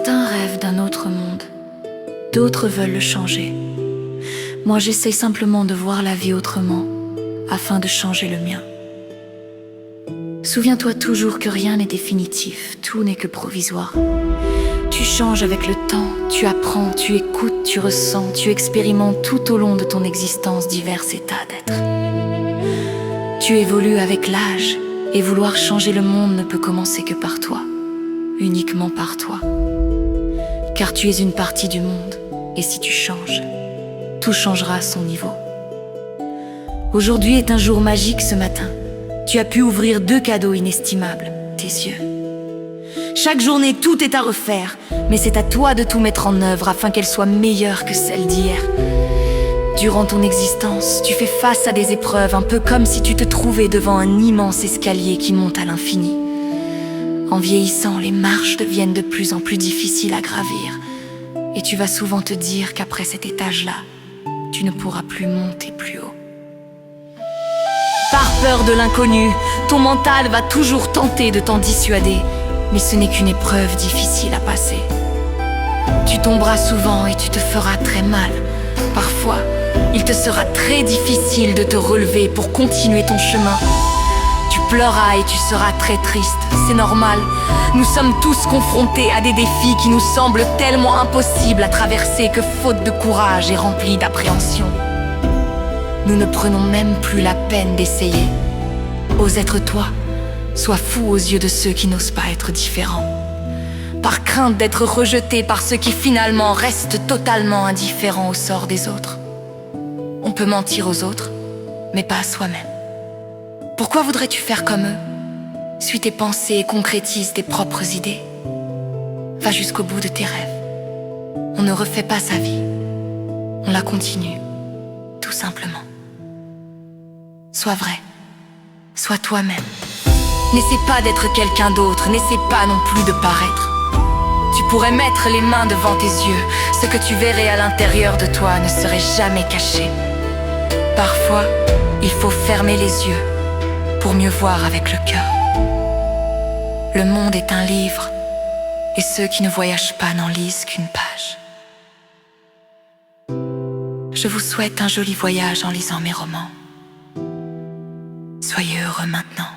Certains rêvent d'un autre monde, d'autres veulent le changer. Moi, j'essaye simplement de voir la vie autrement, afin de changer le mien. Souviens-toi toujours que rien n'est définitif, tout n'est que provisoire. Tu changes avec le temps, tu apprends, tu écoutes, tu ressens, tu expérimentes tout au long de ton existence divers états d'être. Tu évolues avec l'âge, et vouloir changer le monde ne peut commencer que par toi, uniquement par toi. Car tu es une partie du monde, et si tu changes, tout changera à son niveau. Aujourd'hui est un jour magique ce matin. Tu as pu ouvrir 2 cadeaux inestimables, tes yeux. Chaque journée, tout est à refaire, mais c'est à toi de tout mettre en œuvre afin qu'elle soit meilleure que celle d'hier. Durant ton existence, tu fais face à des épreuves, un peu comme si tu te trouvais devant un immense escalier qui monte à l'infini. En vieillissant, les marches deviennent de plus en plus difficiles à gravir, et tu vas souvent te dire qu'après cet étage-là, tu ne pourras plus monter plus haut. Par peur de l'inconnu, ton mental va toujours tenter de t'en dissuader, mais ce n'est qu'une épreuve difficile à passer. Tu tomberas souvent et tu te feras très mal. Parfois, il te sera très difficile de te relever pour continuer ton chemin. Tu pleureras et tu seras très triste, c'est normal. Nous sommes tous confrontés à des défis qui nous semblent tellement impossibles à traverser que faute de courage et remplis d'appréhension. Nous ne prenons même plus la peine d'essayer. Ose être toi, sois fou aux yeux de ceux qui n'osent pas être différents. Par crainte d'être rejeté par ceux qui finalement restent totalement indifférents au sort des autres. On peut mentir aux autres, mais pas à soi-même. Pourquoi voudrais-tu faire comme eux? Suis tes pensées et concrétise tes propres idées. Va jusqu'au bout de tes rêves. On ne refait pas sa vie, on la continue, tout simplement. Sois vrai, sois toi-même. N'essaie pas d'être quelqu'un d'autre, n'essaie pas non plus de paraître. Tu pourrais mettre les mains devant tes yeux, ce que tu verrais à l'intérieur de toi ne serait jamais caché. Parfois, il faut fermer les yeux pour mieux voir avec le cœur. Le monde est un livre, et ceux qui ne voyagent pas n'en lisent qu'une page. Je vous souhaite un joli voyage en lisant mes romans. Soyez heureux maintenant.